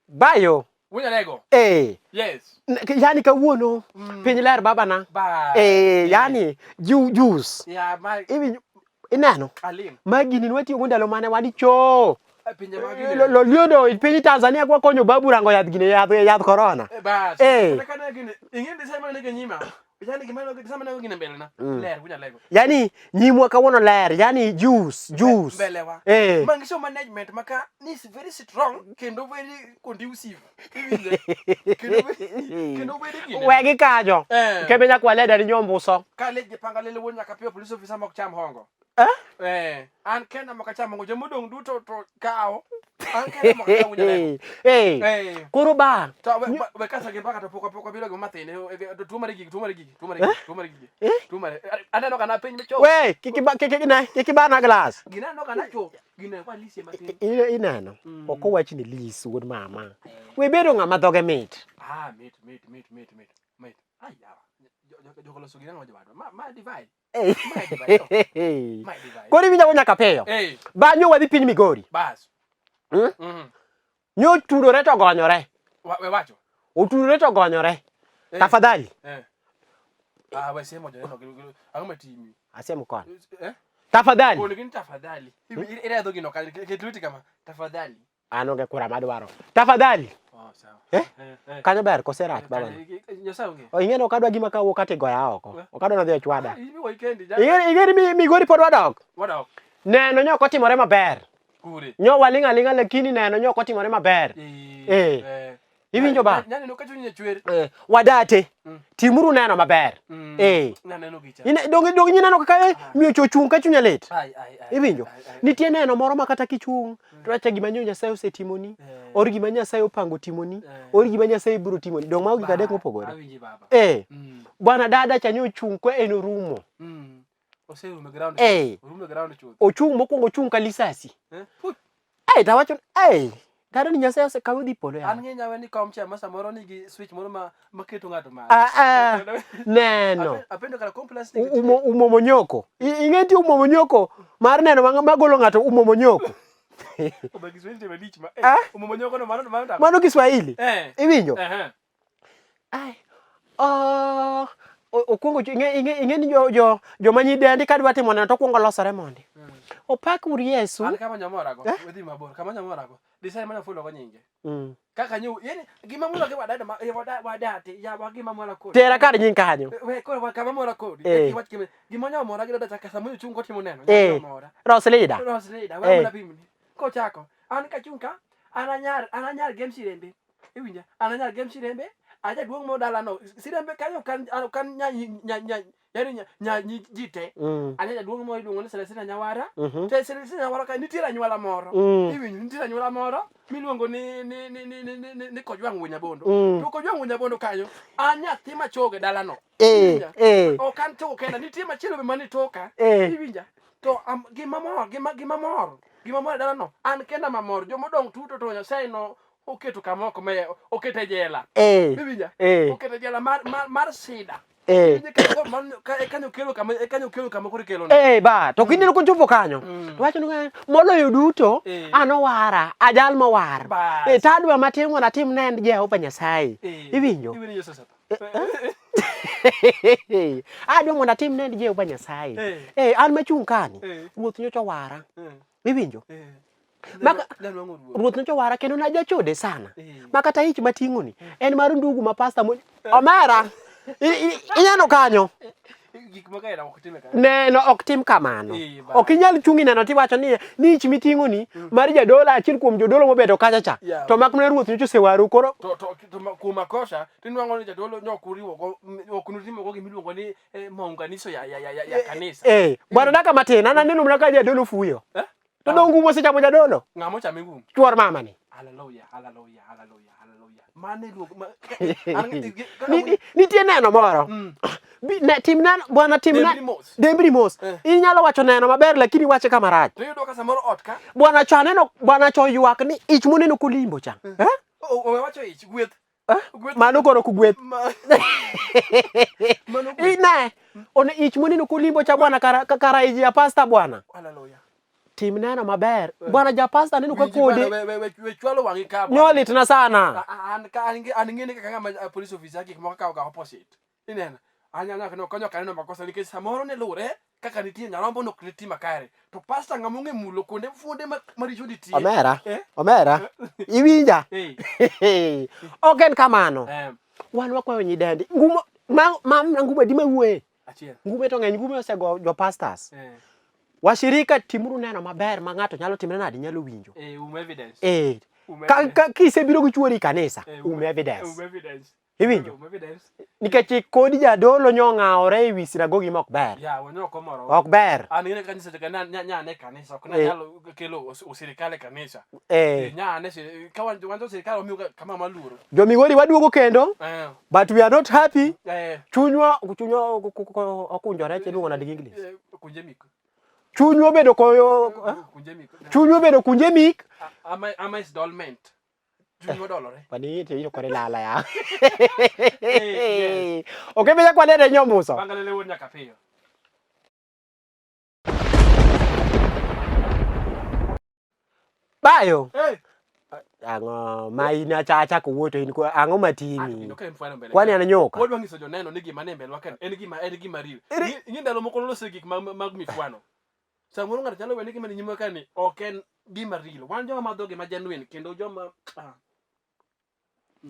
Bayo. Wunya lego. Yes. Yani kawuono piny ler baba na. Yani juice. Yeah, my ineno. Alim. Magini nwatiyo ndalo mane wadicho. Pinje magini. Lo liodo piny Tanzania kwa konyo babu rango yath gine yath corona. Bas. Kana gine. Ingine sema nige nyima. Yani gimana kisema na ngine mbele na. Ler wunya lego. Yani nyimwa kawuono ler, yani juice. Mbele wa. Mangisho management maka is very strong kendo very conducive. Kendo very gine. Wegi kajo. Kebenya kwa leda ni nyombuso. Kale jipanga lele wonya kapio police officer mokcham hongo. An kena makacham hongo jomodong duto to kao. An kena makacham wunya lego. Koro ba. To we kasa gimpaka to poko bilo go mathine tuo mari gigi. Aneno kana piny mecho. We kiki bana glass. Ginano kana cho. Gine kwa lisi matin. Ineno. Oko wachi ni lisi wuod mama. We bedo ng'ama dhoge mit. Mit. Ai yawa. Jokolo sugina ngoja bado. Ma divide. Kori winja wonya kapeyo. Banyo wadhi piny Migori. Bas. Nyo tudore to gonyore. We wacho. Otudore to gonyore. Tafadhali. We semo jeno ang'o matimi. Asemo kon. Tafadhali. Olgin tafadhali. Ira dho gino ketluti kama tafadhali. Anoge kura madwaro. Tafadhali. Sawa. Kanyo ber koserat baba. Nyasaonge. Ingeno okadwa gima kawo kate goya oko. Okadwa nadhi chwada. Ibi weekend. Ingeni Migori pod wadok. Wadok. Neno nyoko otimore maber. Kure. Nyo walinga lakini neno nyoko otimore maber. Iwinjo ba. Nyani no kachunya chwer. Wadate. Timuru neno maber. Naneno gicha. Dongi nyineno kaka miyo chochung ka chunya lit. Iwinjo. Nitie neno moro makata kichung. To acha gima Nyasaye osetimoni. Or gima Nyasaye opango timoni. Or gima Nyasaye biro timoni. Dong mago gikadek mopogore. Awinji baba. Bwana dada cha nyochung ko en rumo. Oserume ground. Rume ground chuth. Ochung mokwongo chung ka lisasi. Tawacho Kado ni Nyasaye osekawo dhi polo ya. An ng'enya we ni kom cha masa moro nigi switch moro maketo ng'ato ma. Neno. Apendo kala complex ni. Umomonyoko. Ing'eti umomonyoko mar neno magolo ng'ato umomonyoko. Obagi Kiswahili te malich ma. Umomonyoko no mano. Mano Kiswahili. Iwinjo? Okwongo ing'eni joma nyidendi kadwa timo neno to kwongo losore mondi. Opak ur Yesu. An kama nyamora go, wedhi mabor, kama nyamora go. Disai mana fulo go nyinge. Kaka nyu, yani gima mulo ke wadate, ya gima mola kodi. Tera kar nying kanyo. We ko kama mola kodi. Wach kime, gima nyamora gi dada chaka samu chung ko timo neno, nyamora. Roslida, wa mola bimni. Ko chako, an ka chunka, ananyar game sirembe. Iwinja, ananyar game sirembe, aja duong mo dala no. Sirembe kanyo kan nya jite. Anya duong mo iluongo ni Celestina Nyawara. Te Celestina Nyawara ka nitiere anyuola moro. Iwinjo nitiere anyuola moro miluongo ni Kojwang' Winyabondo. To Kojwang' Winyabondo kanyo anya nyathi machoge dala no. O kan to kenda nitie machielo be mani toka. Iwinja. To gima mor dala no. An kenda mamor jomodong tuto to Nyasaye no oketo kamoko me okete jela. Iwinja. Okete jela mar sida. Kanyo kelo kama kuri kelo. Ba, to kinde ko chopo kanyo. To wacho ni moloyo duto ano wara, ajal mawar. Tadwa matin wona tim nend Jehova Nyasaye. Iwinjo? Iwinjo sasa. Adwa wona tim nend Jehova Nyasaye. An machung kani. Ruoth nyocha wara. Iwinjo? Ruoth nyocha wara kendo na jachode sana. Makata ich mating'oni en mar ndugu mapasta Omera. Inyano kanyo. Gik makaera ok time kanyo. Neno ok tim kamano. Ok inyal chungi neno tiwacho ni ich miting'oni mar jadola achiel kuom jodolo mobedo kacha cha. To mak ne ruoth nyocha osewaru koro to kuom makosa tinwango ni jadolo nyokuriwo go oknutimo go gimiluongo ni maunganiso ya kanisa. Bwana daka matin ana neno mna ka jadolo fuyo. To dongu mo sechamo jadolo. Ng'amo chame ngum. Chuor mama ni. Hallelujah. Nitie neno moro. Tim neno, bwana tim neno. Dembri mos. Inyalo wacho neno maber lakini wache kama rach. To yudo ka samoro ot ka. Bwana cha neno, bwana cho ywak ni ich moneno kolimbo cha. O wacho ich gweth. Mano koro kugweth. Ine, one ich moneno kolimbo cha bwana kara iji ya pasta bwana. Hallelujah. tim neno maber bwana ja pastor neno ka kode we chwalo wangi ka nyoli tna sana an ngene kaka ma police officer gik moko ka opposite inena anyanya kano konyo kaneno makosa nikech samoro ne lure kaka nitie nyarombo no kriti makare to pastor ngamunge mulo konde funde maricho nitie omera iwinja oken kamano wan wakwayo nyidendi ngumo ngumo di mawuoye ngume to ng'eny ngume osego jo pastors washirika timuru neno maber ma ng'ato nyalo timre nadi nyalo winjo evidence kisebiro gi chuori kanisa evidence iwinjo nikech kodi jadolo nyong'aore ewi sinagogi mok ber ok ber an ngene kanisa to nyane kanisa ok nyalo kelo osirikale kanisa nyane ka wanjo sirikal omiyo kama maluro jomigori waduogo kendo but we are not happy chunywa okunjore cheduogo nadi English chunywa bedo koyo chunywa bedo kunje mik ama is dolment chunywa dolore pani ite iyo kore lala ya okay beja kwa dede nyombuso bangalele won nyaka piyo bayo ang'o ma ina chacha kuwuoto in ang'o matimi kwani ana nyoka kodwa ngiso joneno ni gima ne mbelwa ken en gima real ngindalo moko lose gik mag mifwano samoro ng'ato nyalo wene gima nyimo kani ok en gima real wan joma madho gima genuine kendo joma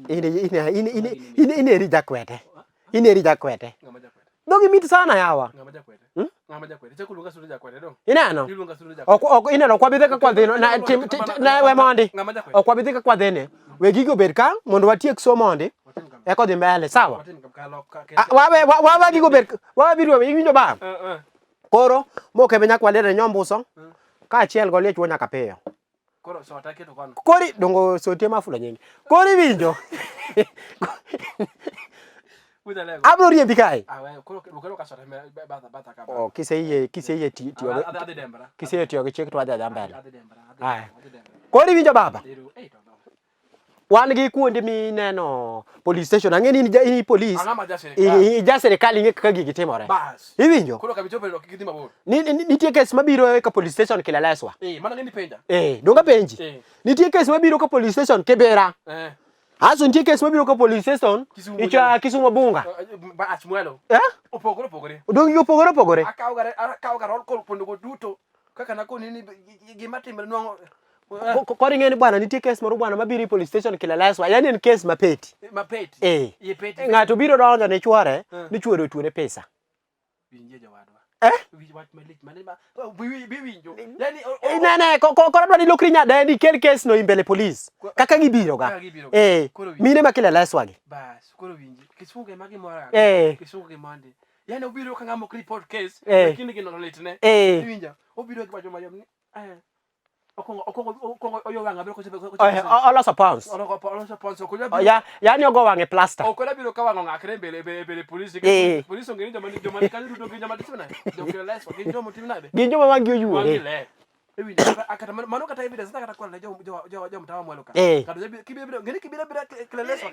ine jakwete dogi mit sana yawa ngama jakwete chakulunga suru jakwete do ineno ilunga suru jakwete ok ineno kwa bidhe ka kwa dhino na we mondi ok kwa bidhe ka kwa dhine we gigo bed ka mondo watiek so mondi eko dhi mbele sawa wawe gigo bed wawe biro winjo ba koro moke benya kwa dede nyombuso ka achiel go liech wonya kapiyo koro so ta keto kono kori dongo sotie mafulo nyingi kori winjo abro riembi kae koro ka sota bata ka oh kiseye tiyo gi chik to adhi mbele kori winjo baba wan gi kuonde mineno police station ang'eni in police ja serikali ing'e kaka gigi timore iwinjo nitie kes mabiro ka police station Kileleshwa donga penji nitie kes mabiro ka police station Kibera aso nitie kes mabiro ka police station icha Kisumu Bunga dongi opogore akaw garol kol pondo duto kaka nakoni ni gima timre nwang'o kori ng'eni bwana nitie kes moro bwana mabiro police station Kileleshwa yani en kes mapeti ng'ato biro donjo ne chwore ni chwore otuone pesa nene koro dwa ni lokri nyadendi kel kes no imbele police kaka gibiro ga mine ma Kileleshwa gi koro winji kisunge magi mora kisunge mande yani obiro ka ngamo report case lakini gino litne winja obiro ki bajo mayom ni oyo wanga biro oloso pounds yani ogo wange plaster okola biro ka wanga ngakre mbele police police ngeni joma kan rudo ngi joma tisuna Kileleshwa ngi joma timnabe ngi joma wangi oyuore akata mano kata evidence kata kwa na jo mtawa mwaluka kata kibiro ngeni kibira Kileleshwa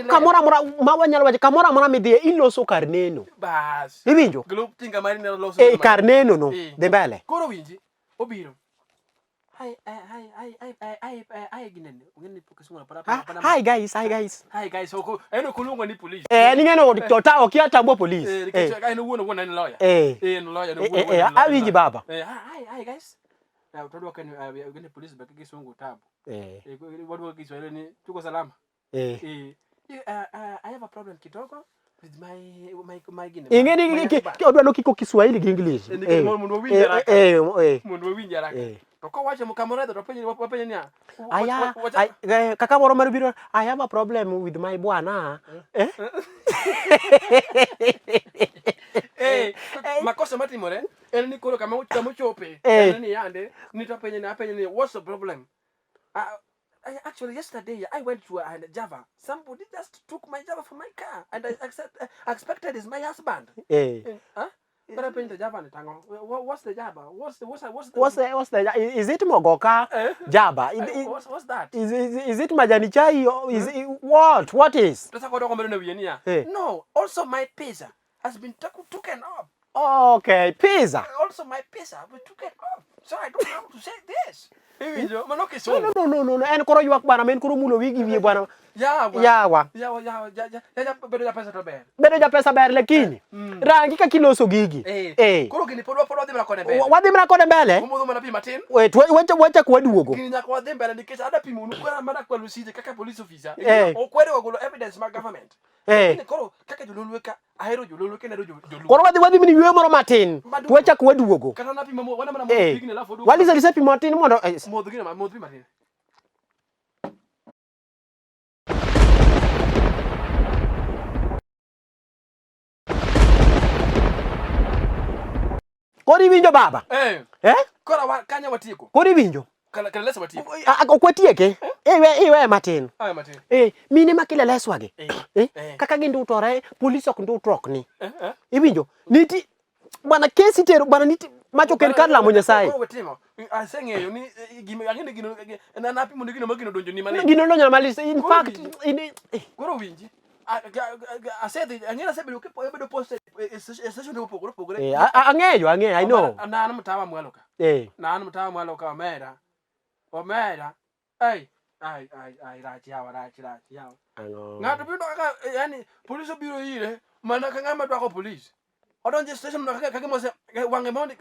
kamora mawanyalo waje kamora midhie iloso karneno bas iwinjo group tinga mari ne loso karneno no dhi mbele koro winji obiro Hi guys. Oko eno kulungo ni police. Ningeno tota okiatambua police. Eno wuono ni lawyer. No lawyer no. Awinji baba. Hi guys. Utodwa kani gene police baki kisungu tabu. Wadwa Kiswahili ni tuko salama. I have a problem kidogo with my gine. Ingeni odwa no kiko Kiswahili gi English. Mundu winja raka. Toko wacha mukamoredo wapenye nia. Kaka moro mar biro I have a problem with my bwana. Makosa matimore en ni koro kama chope en ni yande ni tapenye ni what's the problem? Actually yesterday I went to Java. Somebody just took my Java from my car and I expected is my husband. But I paint the Java tango. What's the Java? What's the is it Mogoka Java? What's that? Is it majani chai or is it what is? No, also my pizza has been taken off. Okay, pizza. Also my pizza has been taken off. So I don't have to say this. Iwinjo, mano No, kisungu. no. En koro ywak bwana, men koro mulo wigi wiye bwana. Yawa. Yawa. Bedo ja pesa to ber. Bedo ja pesa ber lakini. Rangi ka kiloso gigi. Koro gini pod wadhi mana kode mbele. Wadhi mana kode mbele? Omodho mana pi matin. Wait, wacha kwaduogo. Gini nyaka wadhi mbele nikech ada pimo nu kwera mana kwa Lusije kaka police officer. Eh. Okwere ogolo evidence mag government. Eh. Koro kaka jololwe ka ahero jololwe kendo jololwe. Koro wadhi mini yweyo moro matin. Wacha kwaduogo. Kata na pimo wana mana modho pigni alafu oduogo. Waliza lise pimo matin mondo modho gini modho pi matin. Kori winjo baba? Kora kanya watieko. Kori winjo? Kala lesa watieko. Ok watieke? Iwe matin. Matin. Mine makile leswage. Kaka gindutore, polisi ok ndutrok ni. Iwinjo? Niti bwana kesi tero bwana niti macho ker kar lamo Nyasaye. Koro wetimo. Aseng'eyo ni ang'eni gino na napi mondo gino magino donjo ni mane. Gino donjo malis. In fact, koro winji. Asedhi ang'ena sebedo bedo posted station opogore. Ang'eyo, I know. Nan mtawa mwalo ka. Nan mtawa mwalo ka Omera. Ai rach yawa. Ng'ato biro kaka yani police biro ire mana ka ng'ama dwako police. Odonje station no kaka mose wange mondi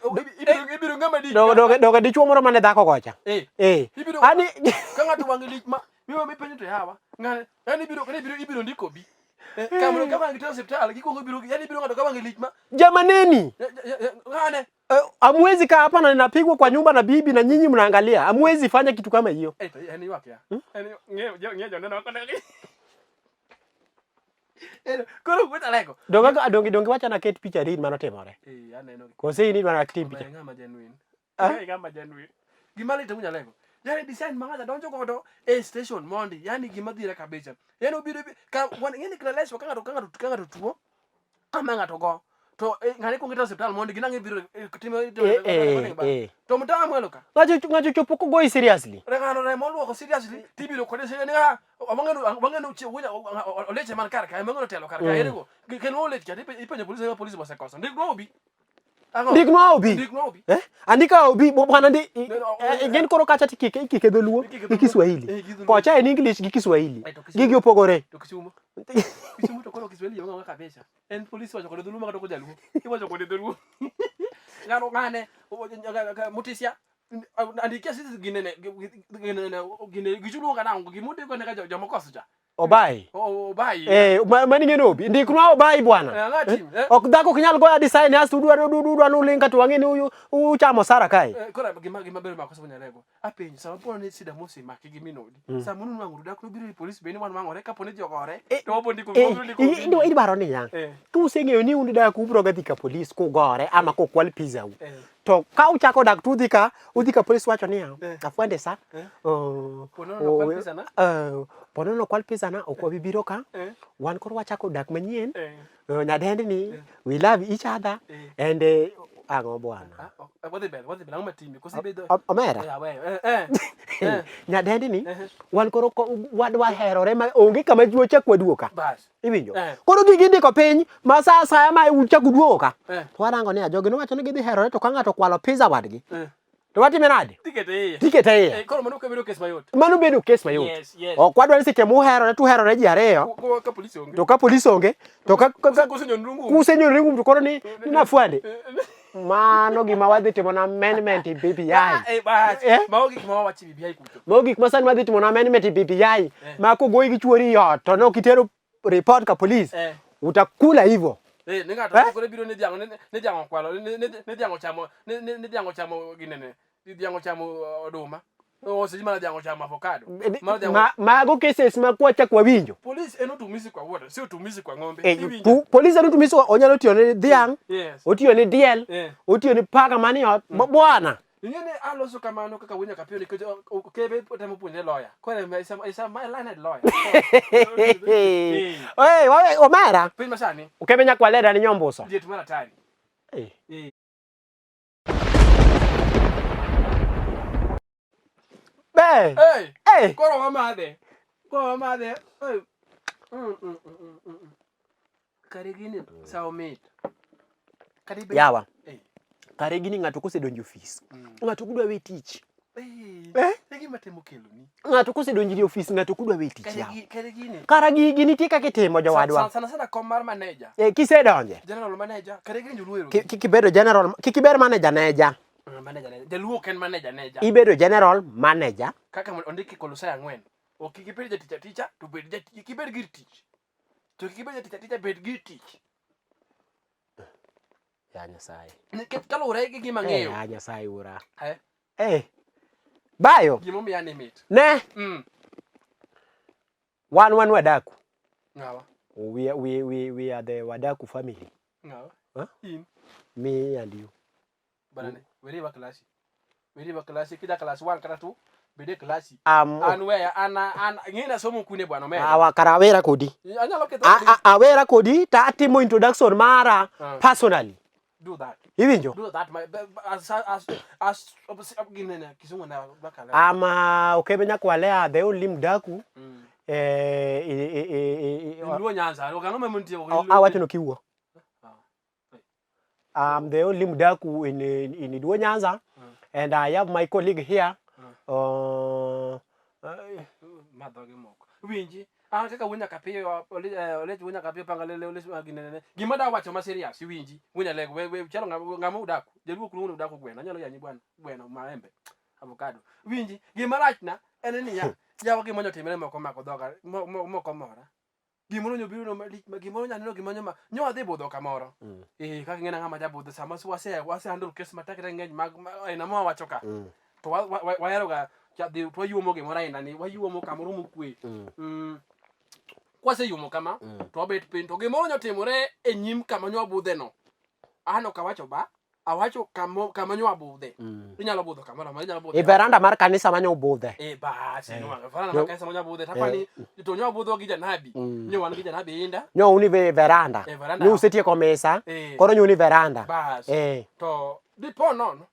ibiro ng'ama di. Doga dichuo moro mane dhako gocha. Ani ka ng'ato wange lich ma miwa mipenjo to yawa. Ng'ane yani ibiro ndiko bi. Kamano kama ngito hospital gikongo biro yani biro ng'ato kama lich ma. Jamaneni. Ng'ane amwezi kaa hapa na ninapigwa kwa nyumba na bibi na nyinyi mnaangalia. Amwezi fanya kitu kama hiyo. Yani wake ya. Yani ngejo neno kona. Koro kuta leko. Dongi wacha na Kate picha read manotimore. Aneno. Kose ni wana active picha. Ng'ama genuine. Ng'ama genuine. Gimali temunya leko. Yani design mang'ata donjo godo station mondi. Yani gima dhira kabisa. Yani obiro ka ng'eni kila leswa kanga to tuo. Ama ng'ato go. To ng'ane kongita hospital mondi ginang'e biro timo to mtawa mwelo ka. Ngacho chopo ko go seriously. Ng'ano na moluoko seriously tibiro kode se nga wang'eno wuja oleche man kar ka mang'eno telo kar ka erego kelo oleche ka ipenjo polisi wasekosa ndik no obi. Ndik no obi. Andika obi bwana ndi gen koro kacha tikike dholuo gi Kiswahili. Kocha en English gi Kiswahili. Gigi opogore. To Kisumu to koro Kiswahili yonga kabisa. En polisi wacho kode dholuo ma to jaluo. Iwacho kode dholuo. Ng'ane mutisia andikia sisi gine gichulu kana gimude ko ne ka jomokoso cha. Obai. Obai. Mani ngeno obi. Ndikno obai bwana. Ok dhako kinyal goya design as tudwa no linka to wangeni huyu uchamo sara kai. Kora gima bero makoso bonya lego. Apenji sama pono ni sida mose maki giminodi. Sama nunu wangu ruda ko biro police beni wan mangore ka pone jogore. To obo ndiko Indo idwaro ni yang. Tu seng'eyo ni undi da ku bro ga dhika police ko gore ama ko kwal pizza u. To ka uchako dak tu dhika police wacho ni yang. Afwande sa. Ponono kwal pizza na okwa bibiro ka. Wan koro wachako dak manyien. Nyadendi ni we love each other and ang'o bwana. Wadhi bel ng'ama timi kosi bedo. Omera. Nyadendi ni wan koro wadwa herore ma onge kama juocha kwaduoka. Bas. Iwinjo. Koro gigi ndiko piny ma sa saya ma uchaku duoka. To warango ni ajogi no wacho ni gidhi herore to ka ng'ato kwalo pizza wadgi. To watime nade? Ticket iye. Koro mano bedo kes mayot. Mano bedo kes mayot. Ok wadwa ni seche muherore tu herore ji ariyo. Ka polisi onge. To ka polisi onge, to ka kusenyo ringu to koro ni nafwande. Mano gima wadhi timo na amendment BBI. Mago gik ma wachi BBI kuto. Mago gik ma sani wadhi timo na amendment BBI. Ma kogoyi gi chuori ot to no kitero report ka police. Utakula hivyo. Ningato kore biro ne diango kwalo ne diango chamo ginene. Diango chamo oduma. Seji mana diango chamo avocado. Mago cases ma kwacha kwa winjo. Police eno tumisi kwa water, si utumisi kwa ng'ombe. Police eno tumisi onyalo tiyo ne dhiang', otiyo ne diel, otiyo ne paka mani ot, bwana. Ngene aloso kamano kaka winya kapio ni kebe temo puonje lawyer. Kore isa my learned lawyer. Omera. Piny masani. Ukebe nyakwa leda ni nyombuso. Diet mara tari. Koro wamadhe. Kare gini sao mit. Yawa. Kare gini ng'ato kosedonjo ofis. Ng'ato kudwa we tich. Gima temo keloni. Ng'ato kosedonjo e ofis ng'ato kudwa we tich. Kare gini. Kara gigi nitie kaka itimo jowadwa. Sana kom mar manager. Kisedonje. General manager. Kare gini joluoro. Kibedo general, kikiber manager neja. Manager neja. Jaluo ken manager neja. Ibedo general manager. Kaka ondiki Kolosai 4. Ok kibed jaticha to bed jatich. Kibed gir tich. To kibed jaticha bed gir tich. Ya Nyasaye. Nikech kalure gi gima ng'eyo. Ya Nyasaye ura. Bayo. Gimo mi animate. Ne. Wan wadaku. Ngawa. We are the Wadaku family. Ngawa. Huh? In. Me and you. Banane. Weri wa klasi. Kida class 1 kata 2. Bede klasi. Ngina somo kune bwana me. Karawera kodi. Anyalo keto. Awera kodi ta atimo introduction mara personally. Do that. Iwinjo? Do that as ginene kisungu na bakala. Okebe nyakwalea the only Mdaku. Luo Nyanza. Okangome muntie. Awacho no kiwo. I'm the only Mdaku in Luo Nyanza. And I have my colleague here. Madoge moko. Winji. Kaka wunya kapio ole wunya kapio pangalele ole ginene. Gimada wacho ma serious winji. Wunya lego we chalo ngamo Udaku. Jaluo kulungu Udaku gwena. Nyalo yanyi bwana. Gwena maembe. Avocado. Winji. Gimarachna eneni ya. Jawa gimonyo timere moko mako dhoga moko mora. Gimono nyobiro no gimono nyanino gimonyo ma nyo adhi budho kamoro. Kaka ngena ngama jabudho sama wase handle case matakre ngeny mag ina mo wacho ka. To wayaro ga to wayuomo gimoro aina ni wayuomo kamoro mokwe. Kwase yumo kama to obet pin to gimoro nyotimore e nyim kama nyo budhe no. Ano kawacho ba awacho kama nyo abudhe. Inyalo budho kamoro ma inyalo budho. E veranda mar kanisa manyo budhe. Basi no veranda mar kanisa manyo budhe tapani to nyo budho gi janabi. Nyo wan gi janabi inda. Nyo uni veranda. Nyo usetie komesa. Koro nyo uni veranda. Basi. To dipo nono.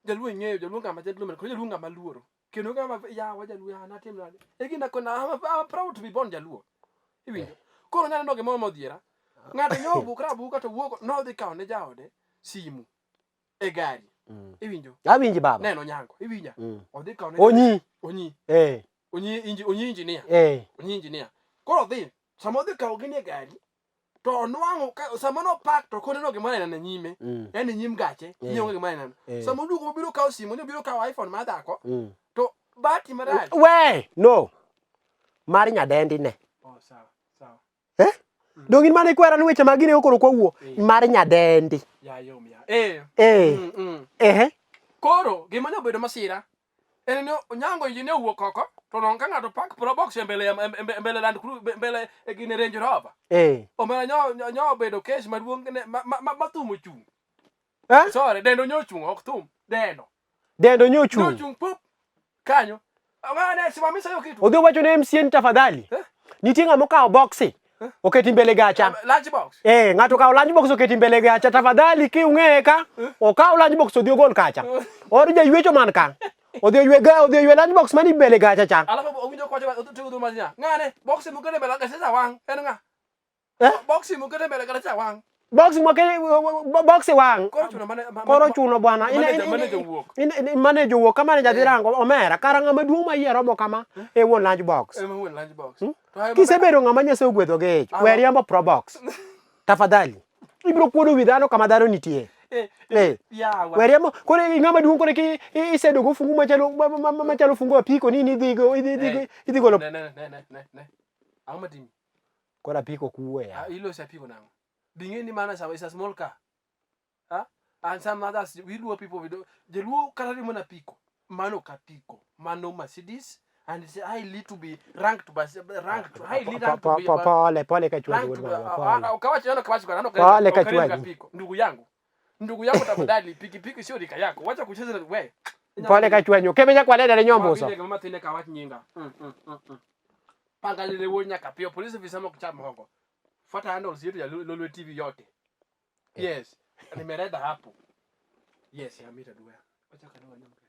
Jaluo ng'eyo jaluo ngama jaluo ko jaluo ngama luoro. Kendo ngama ya wajaluo ana tim nade. Egina kona I'm proud to be born jaluo. Iwinjo. Koro nyalo noge mo modhiera. Ng'ato nyo buka to wuok no dhi kawo ne jaode simu e gari. Iwinjo. Awinji baba. Neno nyango. Iwinja. Odhi kawo ne Onyi. Onyi engineer. Onyi engineer. Koro dhi samo dhi kawo gini e gari. To nwang'o samo no park to kone no gimana na nyime. Yani nyim gache. Nyonge gimana na. Samo duko biro kawo simu, ne biro kawo iPhone ma dhako. To bati marach. We, no. Mari nyadendi ne. Sawa. Dongin mane kwera ni weche magine okoro kwuo. Mari nyadendi. Ya yom ya. Koro gimanyo bedo masira. En no nyango injine wuok oko. To non ka ng'ato park pro box mbele Land Cruiser mbele gine Range Rover. Omera nyo bedo case maduong' ne mathumo chung. Sorry, dendo nyo chung ok thum. Dendo nyo chung. Nyo chung pup. Kanyo. Ngane simamisa yo kitu. Odhi wacho ne MCN tafadhali. Nitie ng'ama okawo boxi. Oketi mbele gacha. Lunch box. Ng'ato kawo lunch box oketi mbele gacha tafadhali ki ung'eye ka. Okawo lunch box odhi ogol kacha. Or jaywecho man ka. Odhi oywe lunch box mani mbele gacha cha. Alafu owinjo kwacho tugo manya. Ngane box mukete mbele gacha cha wang. En nga. Box mukete mbele gacha cha wang. Box wang. Koro chuno bwana. Manager wuok kama ne jadhirango omera karanga maduong' mayiero mo kama e won lunch box. Kisebedo ng'ama Nyasaye ogwedho gi ich. Weriambo pro box. Tafadhali. Ibiro kuodo wi dhano kama dhano nitie. Weriambo kore ng'ama duong' kore ki isedo go fungu machalo fungu apiko nini idhi golo. Ne. Ang'o timi? Kora apiko kuwe ya. Ilo sa apiko nango. Bingeni mana sa is a small car. And some others we do people we do. Jaluo karari mona piko. Mano kapiko. Mano Mercedes. And it's highly to be ranked highly ranked to be pole kachwani ukawacha yana kawacha kana pole kachwani ndugu yangu tafadhali pikipiki sio rika yako wacha kucheza na wewe pole kachwani kebenya kwa leda le nyomboso mama tene kawacha nyinga pangalile wonya kapio polisi visema kuchama hongo fuata handles yetu ya Lolwe TV yote yes nimereda hapo yes ya mita duwe wacha kana nyamke